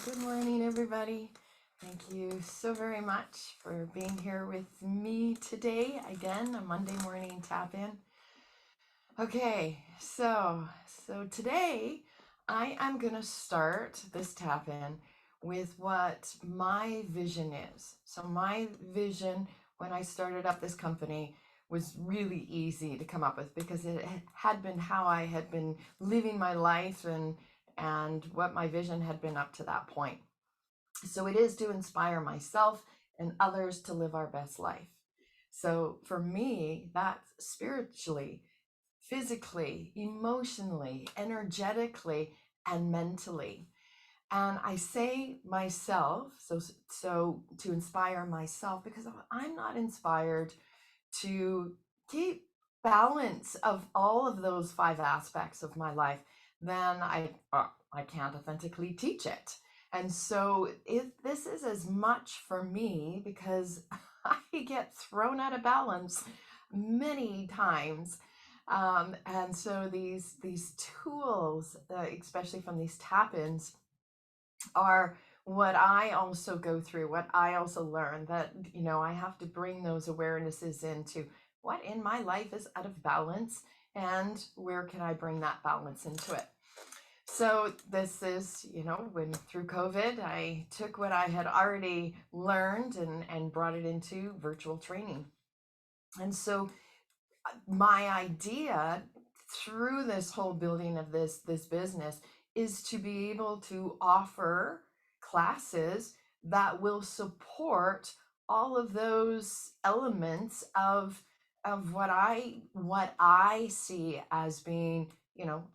Good morning, everybody. Thank you so very much for being here with me today. Again, a Monday morning tap in. Okay, so today I am going to start this tap in with what my vision is. So my vision when I started up this company was really easy to come up with because it had been how I had been living my life and what my vision had been up to that point. So it is to inspire myself and others to live our best life. So for me, that's spiritually, physically, emotionally, energetically, and mentally. And I say myself, so to inspire myself, because if I'm not inspired to keep balance of all of those five aspects of my life, then I can't authentically teach it. And so this is as much for me because I get thrown out of balance many times. And so these tools, especially from these tap-ins, are what I also go through, what I also learn, that, I have to bring those awarenesses into what in my life is out of balance and where can I bring that balance into it. So this is, when through COVID, I took what I had already learned and brought it into virtual training. And so my idea through this whole building of this business is to be able to offer classes that will support all of those elements of what I see as being,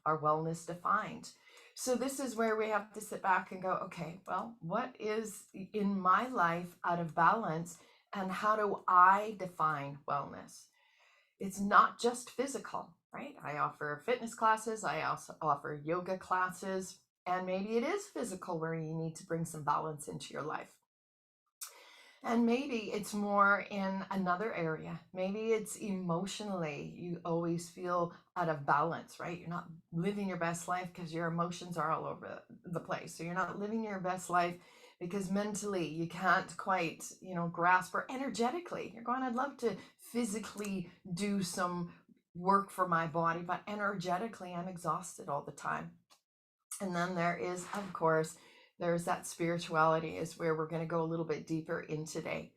our wellness defined. So this is where we have to sit back and go, okay, well, what is in my life out of balance and how do I define wellness? It's not just physical, right? I offer fitness classes, I also offer yoga classes, and maybe it is physical where you need to bring some balance into your life. And maybe it's more in another area. Maybe it's emotionally, you always feel out of balance, right? You're not living your best life because your emotions are all over the place. So you're not living your best life because mentally you can't quite, grasp, or energetically. You're going, I'd love to physically do some work for my body, but energetically I'm exhausted all the time. And then there is, of course, there's that spirituality is where we're going to go a little bit deeper in today.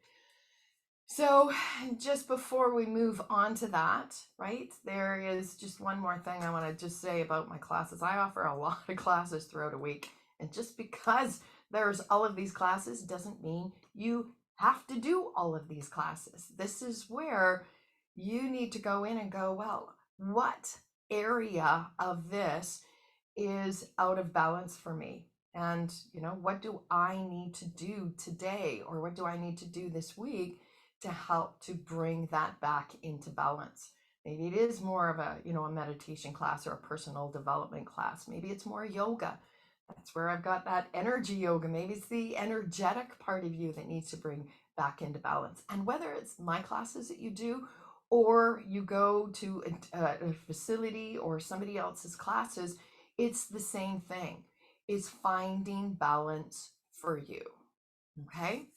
So just before we move on to that, right, there is just one more thing I want to just say about my classes. I offer a lot of classes throughout a week. And just because there's all of these classes doesn't mean you have to do all of these classes. This is where you need to go in and go, well, what area of this is out of balance for me? And, what do I need to do today, or what do I need to do this week to help to bring that back into balance? Maybe it is more of a meditation class or a personal development class. Maybe it's more yoga. That's where I've got that energy yoga. Maybe it's the energetic part of you that needs to bring back into balance. And whether it's my classes that you do, or you go to a facility or somebody else's classes, it's the same thing. It's finding balance for you. Okay?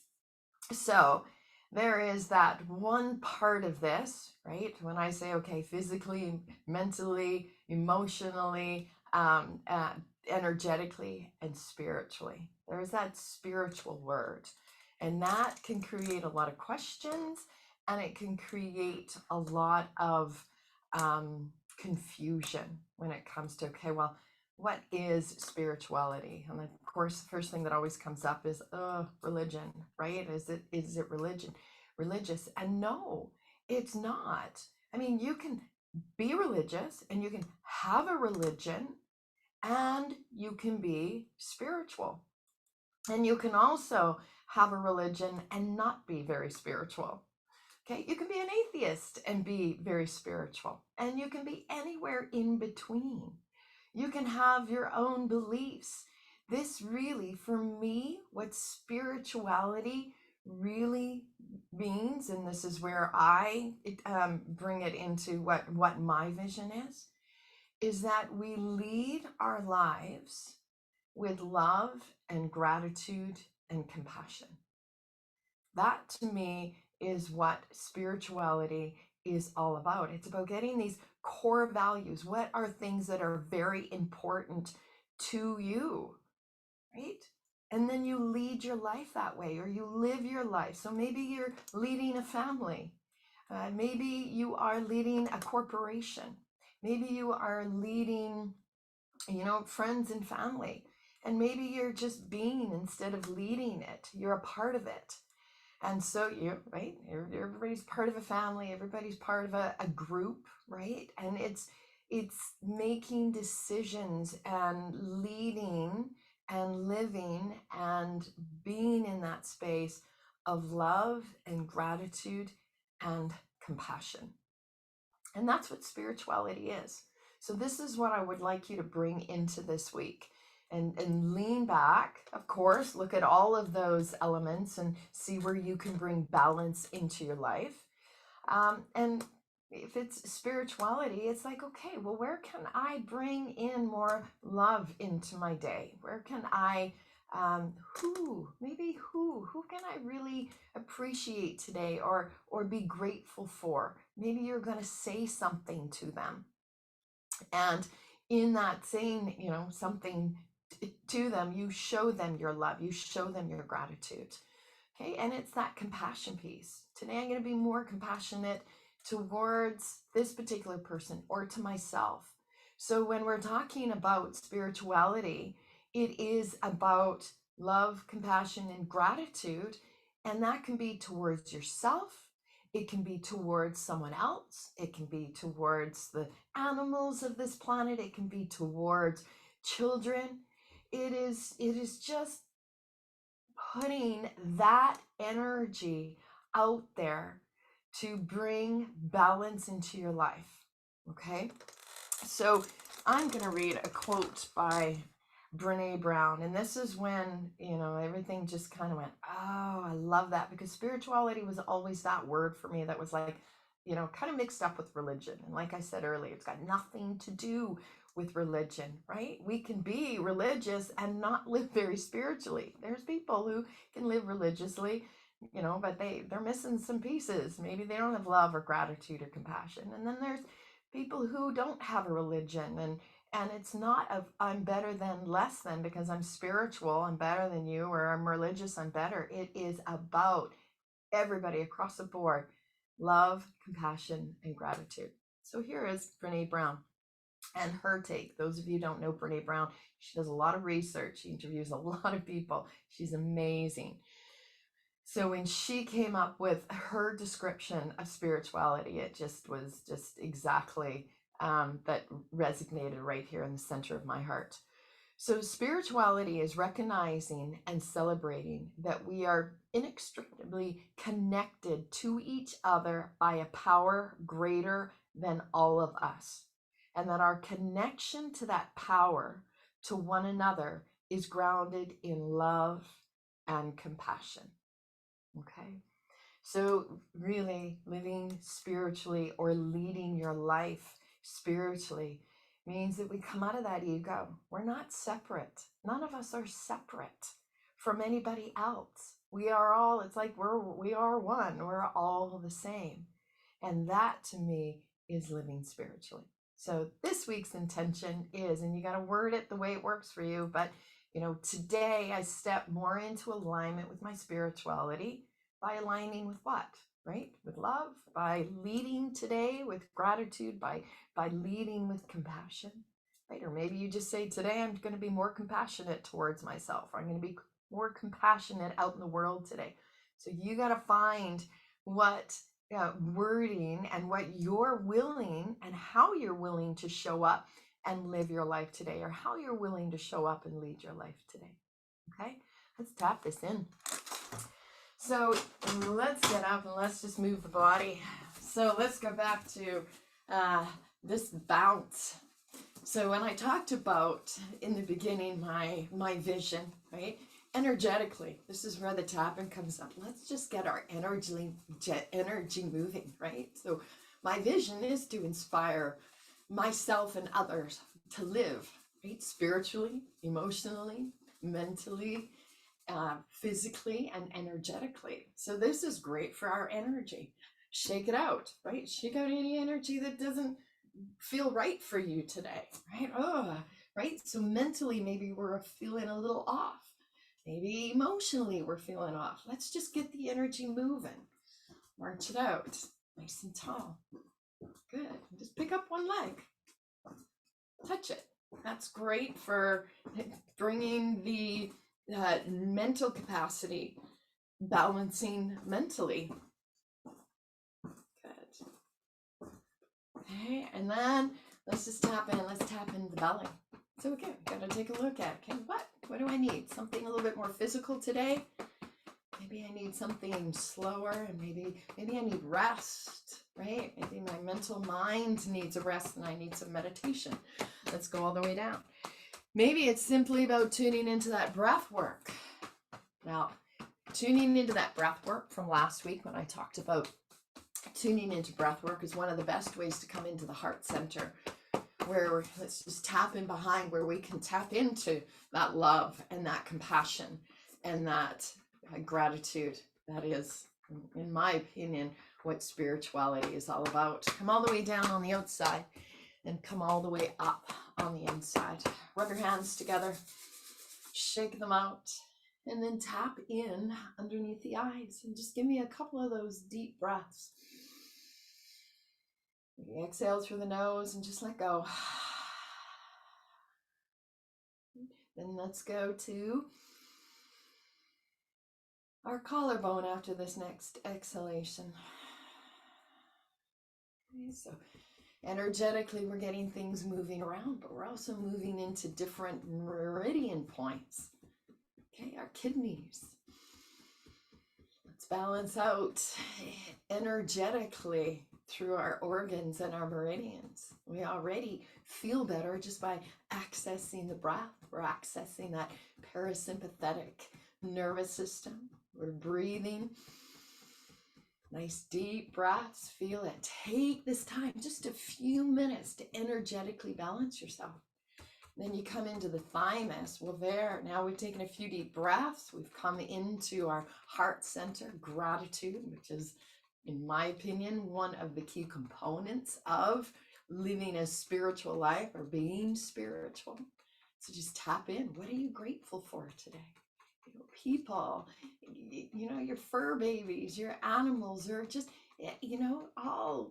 So there is that one part of this, right? When I say, okay, physically, mentally, emotionally, energetically, and spiritually, there's that spiritual word. And that can create a lot of questions, and it can create a lot of confusion when it comes to, okay, well, what is spirituality? And of course, the first thing that always comes up is religion, right? Is it religious? And no, it's not. I mean, you can be religious and you can have a religion and you can be spiritual. And you can also have a religion and not be very spiritual. Okay, you can be an atheist and be very spiritual, and you can be anywhere in between. You can have your own beliefs. This really, for me, what spirituality really means, and this is where I bring it into what my vision is that we lead our lives with love and gratitude and compassion. That to me is what spirituality is all about. It's about getting these core values. What are things that are very important to you, right? And then you lead your life that way, or you live your life. So maybe you're leading a family. Maybe you are leading a corporation. Maybe you are leading, friends and family. And maybe you're just being instead of leading it. You're a part of it. And so right, everybody's part of a family, everybody's part of a group, right? And it's making decisions and leading and living and being in that space of love and gratitude and compassion. And that's what spirituality is. So this is what I would like you to bring into this week. And lean back, of course, look at all of those elements and see where you can bring balance into your life. And if it's spirituality, it's like, okay, well, where can I bring in more love into my day? Where can I, who can I really appreciate today or be grateful for? Maybe you're going to say something to them. And in that saying, something to them, you show them your love, you show them your gratitude. Okay, and it's that compassion piece. Today I'm going to be more compassionate towards this particular person or to myself. So when we're talking about spirituality, it is about love, compassion, and gratitude. And that can be towards yourself. It can be towards someone else. It can be towards the animals of this planet. It can be towards children. It is just putting that energy out there to bring balance into your life. Okay, so I'm going to read a quote by Brene Brown, and this is when everything just kind of went, oh, I love that, because spirituality was always that word for me that was like, kind of mixed up with religion. And like I said earlier, it's got nothing to do with religion, right? We can be religious and not live very spiritually. There's people who can live religiously, but they're missing some pieces. Maybe they don't have love or gratitude or compassion. And then there's people who don't have a religion, and it's not of I'm better than, less than, because I'm spiritual, I'm better than you, or I'm religious, I'm better. It is about everybody across the board, love, compassion, and gratitude. So here is Brene Brown and her take. Those of you who don't know Brene Brown, she does a lot of research. She interviews a lot of people. She's amazing. So when she came up with her description of spirituality, it was just exactly that resonated right here in the center of my heart. So spirituality is recognizing and celebrating that we are inextricably connected to each other by a power greater than all of us, and that our connection to that power, to one another, is grounded in love and compassion. Okay, so really living spiritually or leading your life spiritually means that we come out of that ego. We're not separate. None of us are separate from anybody else. We are all, it's like we are one. We're all the same. And that to me is living spiritually. So this week's intention is, and you got to word it the way it works for you, but today I step more into alignment with my spirituality by aligning with what? Right? With love, by leading today with gratitude, by leading with compassion, right? Or maybe you just say, today I'm going to be more compassionate towards myself, or I'm going to be more compassionate out in the world today. So you got to find what wording and what you're willing and how you're willing to show up and live your life today, or how you're willing to show up and lead your life today. Okay, let's tap this in. So let's get up and let's just move the body. So let's go back to this bounce. So when I talked about in the beginning my vision, right? Energetically, this is where the tapping comes up. Let's just get our energy moving, right? So my vision is to inspire myself and others to live right? Spiritually, emotionally, mentally, physically, and energetically. So this is great for our energy. Shake it out, right? Shake out any energy that doesn't feel right for you today, right? Oh, right. So mentally, maybe we're feeling a little off. Maybe emotionally, we're feeling off. Let's just get the energy moving. March it out, nice and tall. Good. Just pick up one leg, touch it. That's great for bringing the mental capacity, balancing mentally. Good. Okay, and then let's just tap in. Let's tap in the belly. So again, gotta take a look at, okay, what do I need? Something a little bit more physical today. Maybe I need something slower, and maybe I need rest, right? Maybe my mental mind needs a rest and I need some meditation. Let's go all the way down. Maybe it's simply about tuning into that breath work. Now, tuning into that breath work from last week when I talked about tuning into breath work is one of the best ways to come into the heart center, where let's just tap in behind, where we can tap into that love and that compassion and that gratitude. That is, in my opinion, what spirituality is all about. Come all the way down on the outside and come all the way up on the inside. Rub your hands together, shake them out, and then tap in underneath the eyes and just give me a couple of those deep breaths. Maybe exhale through the nose and just let go. Then let's go to our collarbone after this next exhalation. Okay, so energetically, we're getting things moving around, but we're also moving into different meridian points. Okay, our kidneys. Let's balance out energetically through our organs and our meridians. We already feel better just by accessing the breath. We're accessing that parasympathetic nervous system. We're breathing. Nice deep breaths. Feel it. Take this time, just a few minutes, to energetically balance yourself. Then you come into the thymus. Well, there, now we've taken a few deep breaths. We've come into our heart center, gratitude, which is, in my opinion, one of the key components of living a spiritual life or being spiritual. So just tap in. What are you grateful for today? People, your fur babies, your animals, or just, all,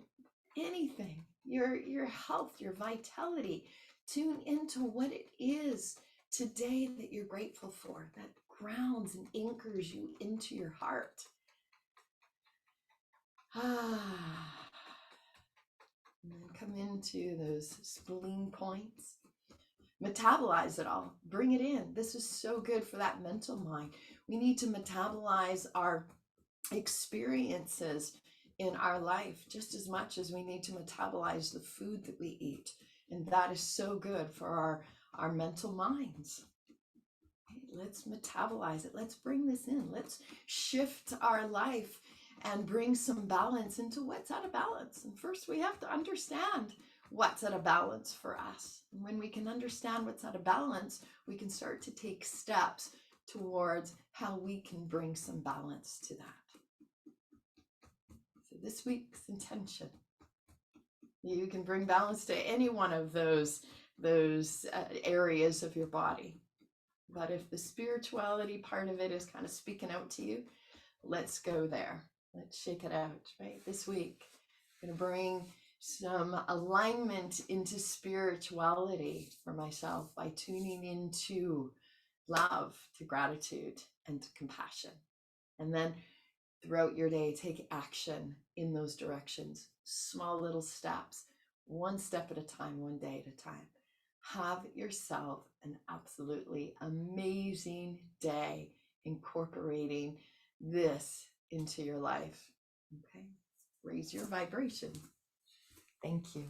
anything, your health, your vitality. Tune into what it is today that you're grateful for, that grounds and anchors you into your heart. And then come into those spleen points. Metabolize it all. Bring it in. This is so good for that mental mind. We need to metabolize our experiences in our life just as much as we need to metabolize the food that we eat. And that is so good for our mental minds. Let's metabolize it. Let's bring this in. Let's shift our life and bring some balance into what's out of balance. And first, we have to understand what's out of balance for us. And when we can understand what's out of balance, we can start to take steps towards how we can bring some balance to that. So this week's intention, you can bring balance to any one of those areas of your body. But if the spirituality part of it is kind of speaking out to you, let's go there. Let's shake it out, right? This week, I'm going to bring some alignment into spirituality for myself by tuning into love, to gratitude, and to compassion. And then throughout your day, take action in those directions. Small little steps, one step at a time, one day at a time. Have yourself an absolutely amazing day incorporating this into your life. Okay? Raise your vibration. Thank you.